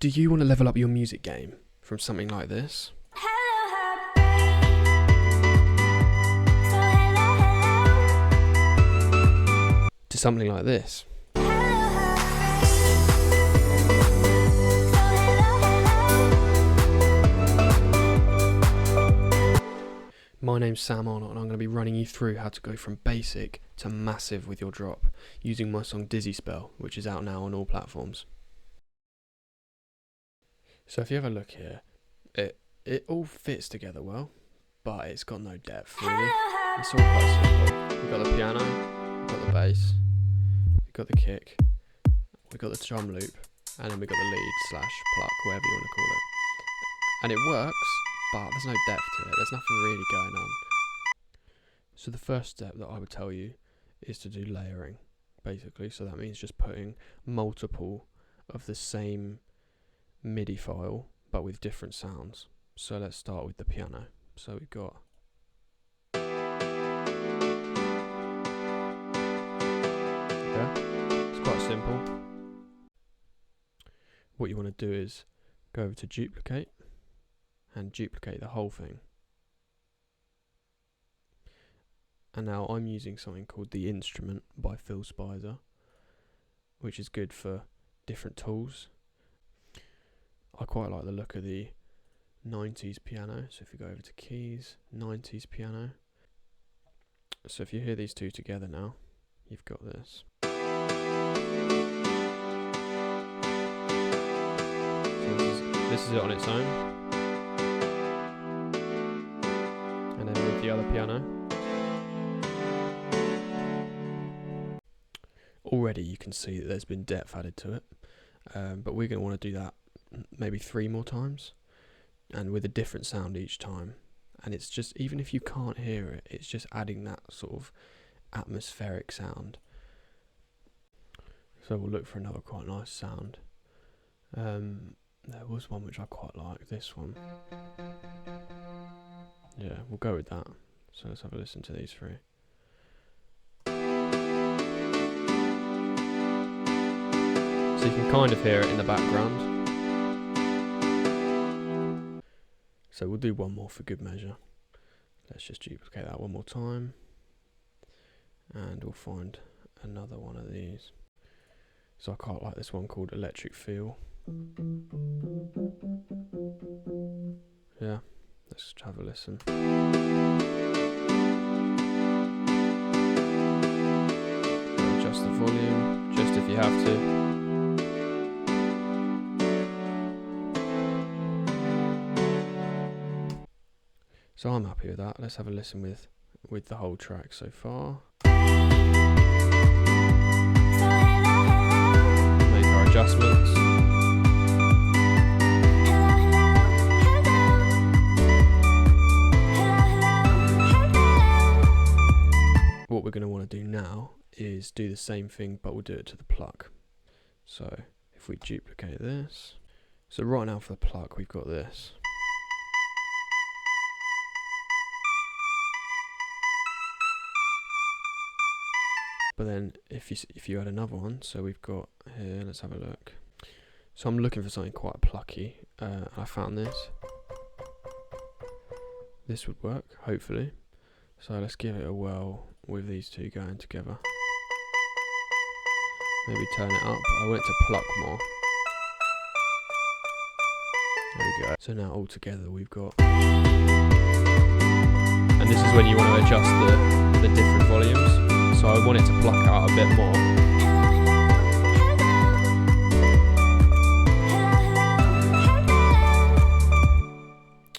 Do you want to level up your music game from something like this? To something like this? My name's Sam Arnott and I'm going to be running you through how to go from basic to massive with your drop using my song Dizzy Spell, which is out now on all platforms. So if you have a look here, it all fits together well, but it's got no depth really. It's all quite simple. We've got the piano, we've got the bass, we've got the kick, we've got the drum loop, and then we've got the lead / pluck, whatever you want to call it. And it works, but there's no depth to it. There's nothing really going on. So the first step that I would tell you is to do layering, basically. So that means just putting multiple of the same MIDI file, but with different sounds. So let's start with the piano. So we've got it's quite simple. What you want to do is go over to duplicate and duplicate the whole thing. And now I'm using something called The Instrument by Phil Spicer, which is good for different tools. I quite like the look of the 90s piano, so if you go over to keys, 90s piano. So if you hear these two together now, you've got this. So this is it on its own. And then with the other piano, already you can see that there's been depth added to it, but we're going to want to do that maybe 3 more times and with a different sound each time. And it's just, even if you can't hear it, it's just adding that sort of atmospheric sound. So we'll look for another quite nice sound. There was one which I quite like, this one. Yeah, we'll go with that. So let's have a listen to these 3. So you can kind of hear it in the background. So we'll do one more for good measure. Let's just duplicate that one more time. And we'll find another one of these. So I quite like this one called Electric Feel. Yeah, let's have a listen. Adjust the volume, just if you have to. So I'm happy with that. Let's have a listen with the whole track so far. Make our adjustments. What we're going to want to do now is do the same thing, but we'll do it to the pluck. So if we duplicate this. So right now for the pluck, we've got this. But then if you add another one, so we've got here, let's have a look. So I'm looking for something quite plucky. I found this. This would work, hopefully. So let's give it a whirl with these two going together. Maybe turn it up. I want it to pluck more. There we go. So now all together we've got. And this is when you want to adjust the different volumes. So I want it to pluck out a bit more.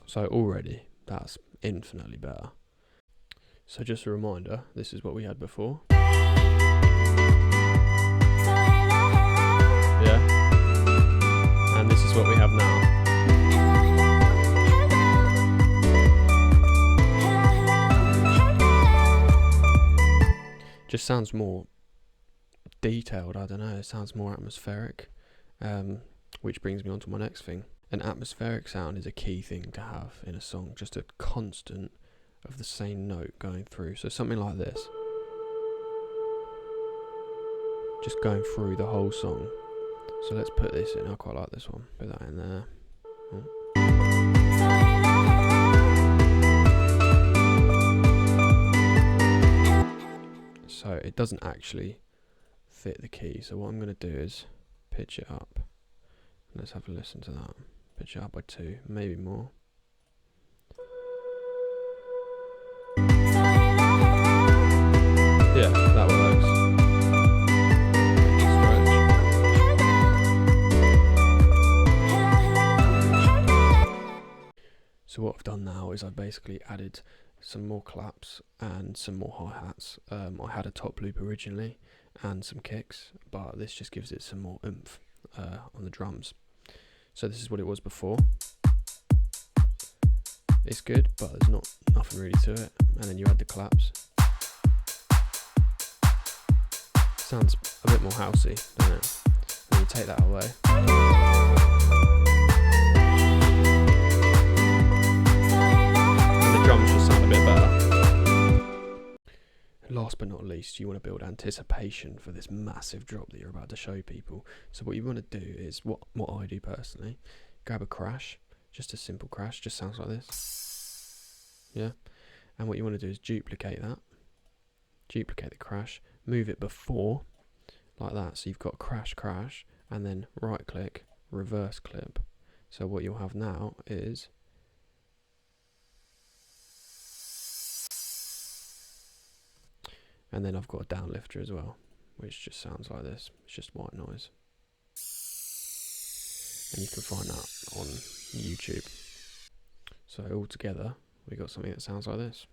So already, that's infinitely better. So just a reminder, this is what we had before. Yeah. And this is what we have now. Just sounds more detailed, I don't know, it sounds more atmospheric, which brings me on to my next thing. An atmospheric sound is a key thing to have in a song, just a constant of the same note going through. So something like this, just going through the whole song. So let's put this in. I quite like this one. Put that in there. Oh. So it doesn't actually fit the key. So what I'm going to do is pitch it up. Let's have a listen to that. Pitch it up by 2, maybe more. Yeah, that works. So what I've done now is I've basically added some more claps and some more hi-hats. I had a top loop originally and some kicks, but this just gives it some more oomph on the drums. So this is what it was before. It's good, but there's nothing really to it. And then you add the claps. Sounds a bit more housey, doesn't it? And you take that away. And the drums just sound a bit better. Last but not least, you want to build anticipation for this massive drop that you're about to show people. So what you want to do is, what I do personally, grab a crash, just a simple crash, just sounds like this. Yeah. And what you want to do is duplicate that. Duplicate the crash, move it before, like that. So you've got crash, crash, and then right click, reverse clip. So what you'll have now is and then I've got a downlifter as well, which just sounds like this. It's just white noise. And you can find that on YouTube. So all together, we got something that sounds like this.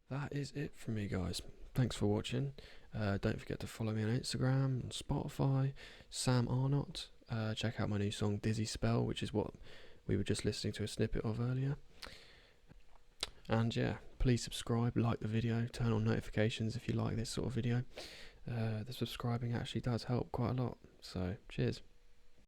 That is it from me, guys. Thanks for watching. Don't forget to follow me on Instagram, on Spotify, Sam Arnott. Check out my new song Dizzy Spell, which is what we were just listening to a snippet of earlier. And yeah, please subscribe, like the video, turn on notifications if you like this sort of video. The subscribing actually does help quite a lot. So cheers.